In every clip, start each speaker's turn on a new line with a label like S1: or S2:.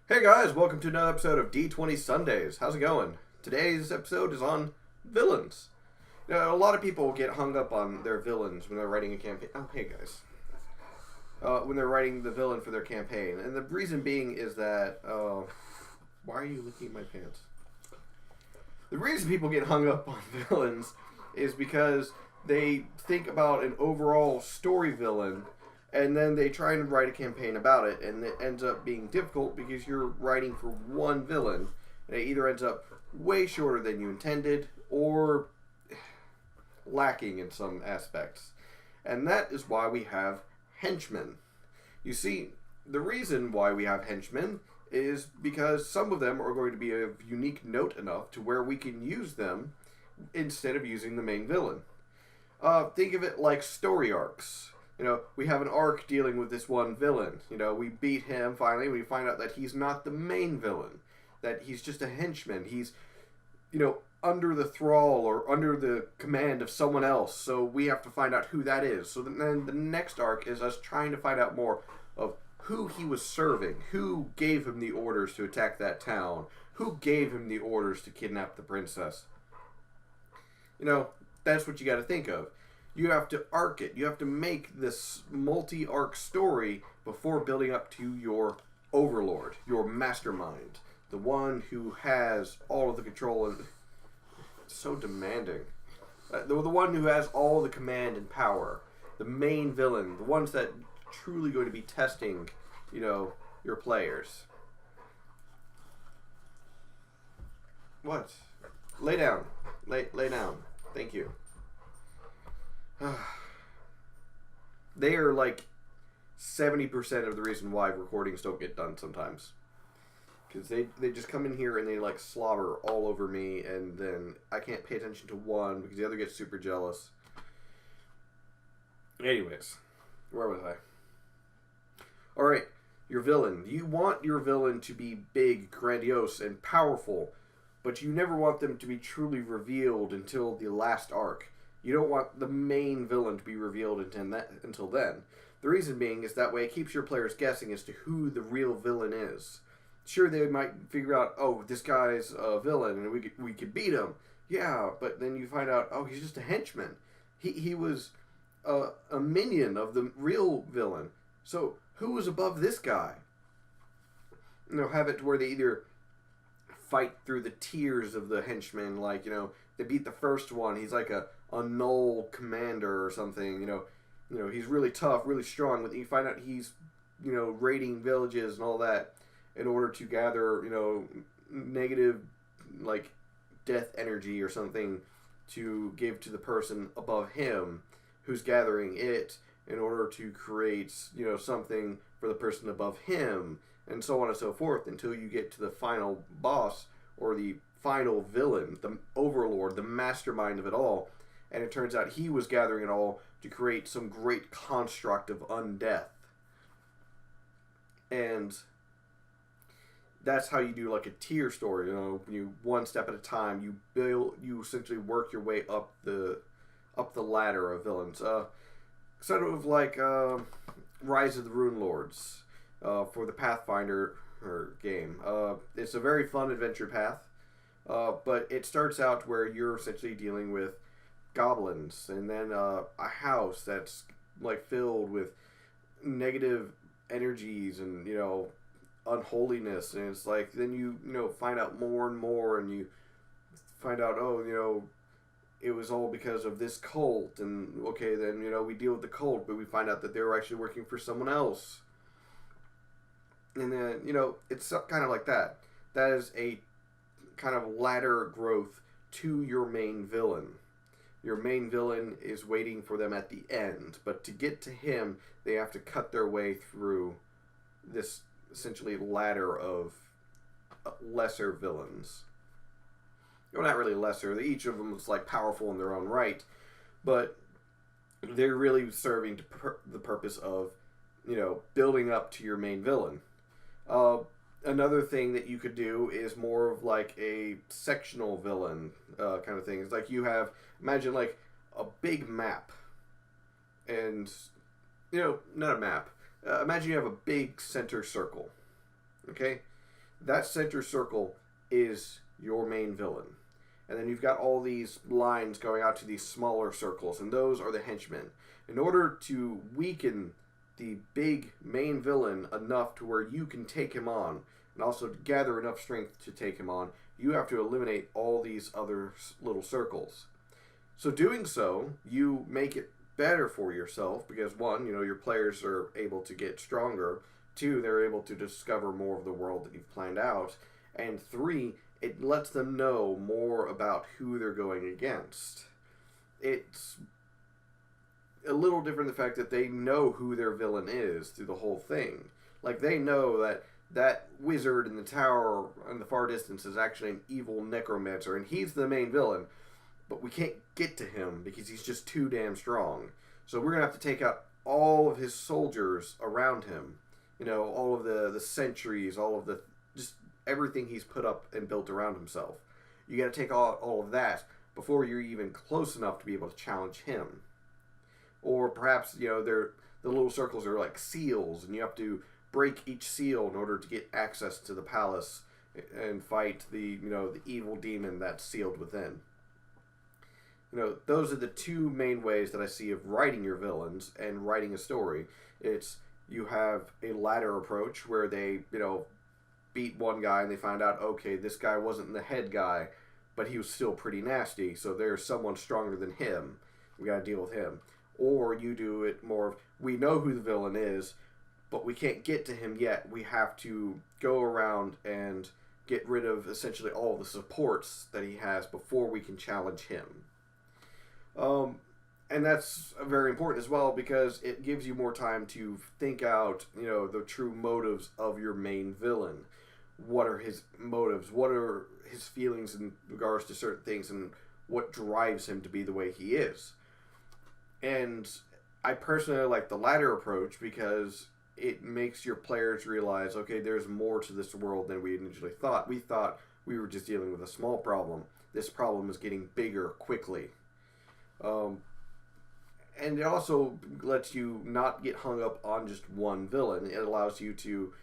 S1: Hey guys, welcome to another episode of D20 Sundays. How's it going? Today's episode is on villains. A lot of people get hung up on their villains when they're writing a campaign. Oh, hey guys. When they're writing the villain for their campaign. And the reason being is that... why are you looking at my pants? The reason people get hung up on villains is because they think about an overall story villain, and then they try and write a campaign about it, and it ends up being difficult because you're writing for one villain, and it either ends up way shorter than you intended, or lacking in some aspects. And that is why we have henchmen. You see, the reason why we have henchmen is because some of them are going to be of unique note enough to where we can use them instead of using the main villain. Think of it like story arcs. We have an arc dealing with this one villain. We beat him finally. We find out that he's not the main villain, that he's just a henchman. He's, under the thrall or under the command of someone else. So we have to find out who that is. So then the next arc is us trying to find out more of who he was serving, who gave him the orders to attack that town, who gave him the orders to kidnap the princess. That's what you got to think of. You have to arc it. You have to make this multi-arc story before building up to your overlord, your mastermind, the one who has all of the control and so demanding. The one who has all the command and power, the main villain, the ones that truly going to be testing, your players. What? Lay down. Lay down. Thank you. They are like 70% of the reason why recordings don't get done sometimes. Because they just come in here and they like slobber all over me, and then I can't pay attention to one because the other gets super jealous. Anyways, where was I? Alright, your villain. You want your villain to be big, grandiose, and powerful, but you never want them to be truly revealed until the last arc. You don't want the main villain to be revealed until then. The reason being is that way it keeps your players guessing as to who the real villain is. Sure, they might figure out, oh, this guy's a villain and we could beat him. Yeah, but then you find out, oh, he's just a henchman. He was a minion of the real villain. So who was above this guy? Have it to where they either fight through the tears of the henchmen, like, they beat the first one. He's like a null commander or something, he's really tough, really strong, but you find out he's, raiding villages and all that in order to gather, negative, like, death energy or something to give to the person above him who's gathering it in order to create, something for the person above him, and so on and so forth until you get to the final boss or the final villain, the overlord, the mastermind of it all. And it turns out he was gathering it all to create some great construct of undeath. And that's how you do like a tier story. You one step at a time. You essentially work your way up the ladder of villains. Sort of like Rise of the Rune Lords for the Pathfinder game. It's a very fun adventure path, but it starts out where you're essentially dealing with goblins, and then a house that's like filled with negative energies and unholiness, and it's like then you find out more and more, and you find out it was all because of this cult, and okay, then we deal with the cult, but we find out that they were actually working for someone else, and then it's kind of like that. That is a kind of ladder growth to your main villain. Your main villain is waiting for them at the end, but to get to him, they have to cut their way through this essentially ladder of lesser villains. Well, not really lesser. Each of them is like powerful in their own right, but they're really serving the purpose of building up to your main villain. Another thing that you could do is more of like a sectional villain kind of thing. It's like you have, imagine like a big map, and not a map. Imagine you have a big center circle, okay? That center circle is your main villain. And then you've got all these lines going out to these smaller circles, and those are the henchmen. In order to weaken the big main villain enough to where you can take him on, and also to gather enough strength to take him on, you have to eliminate all these other little circles. So doing so, you make it better for yourself because one, your players are able to get stronger. Two, they're able to discover more of the world that you've planned out. And three, it lets them know more about who they're going against. It's a little different the fact that they know who their villain is through the whole thing. Like, they know that wizard in the tower in the far distance is actually an evil necromancer, and he's the main villain, but we can't get to him because he's just too damn strong. So we're going to have to take out all of his soldiers around him. All of the sentries, all of the, just everything he's put up and built around himself. You got to take all of that before you're even close enough to be able to challenge him. Or perhaps, the little circles are like seals, and you have to break each seal in order to get access to the palace and fight the evil demon that's sealed within. Those are the two main ways that I see of writing your villains and writing a story. It's, you have a ladder approach where they, beat one guy and they find out, okay, this guy wasn't the head guy, but he was still pretty nasty, so there's someone stronger than him. We got to deal with him. Or you do it more of, we know who the villain is, but we can't get to him yet. We have to go around and get rid of essentially all the supports that he has before we can challenge him. And that's very important as well because it gives you more time to think out, the true motives of your main villain. What are his motives? What are his feelings in regards to certain things, and what drives him to be the way he is? And I personally like the latter approach because it makes your players realize, okay, there's more to this world than we initially thought. We thought we were just dealing with a small problem. This problem is getting bigger quickly. And it also lets you not get hung up on just one villain. It allows you to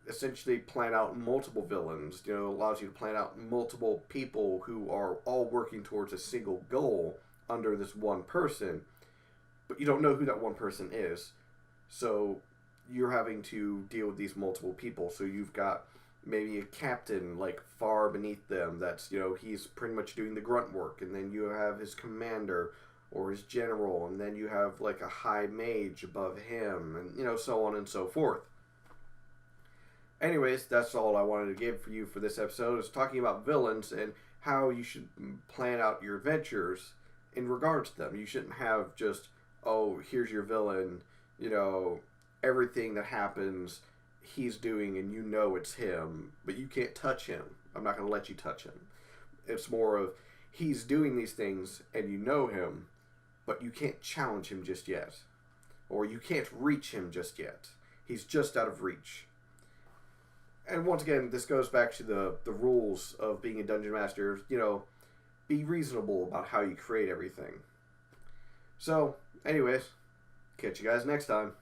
S1: essentially plan out multiple villains. It allows you to plan out multiple people who are all working towards a single goal under this one person. But you don't know who that one person is. So you're having to deal with these multiple people. So you've got maybe a captain like far beneath them that's, he's pretty much doing the grunt work. And then you have his commander or his general. And then you have like a high mage above him. And, so on and so forth. Anyways, that's all I wanted to give for you for this episode. Is talking about villains and how you should plan out your adventures in regards to them. You shouldn't have just, oh, here's your villain, everything that happens he's doing and it's him, but you can't touch him. I'm not going to let you touch him. It's more of, he's doing these things and you know him, but you can't challenge him just yet. Or you can't reach him just yet. He's just out of reach. And once again, this goes back to the rules of being a dungeon master. Be reasonable about how you create everything. So, anyways, catch you guys next time.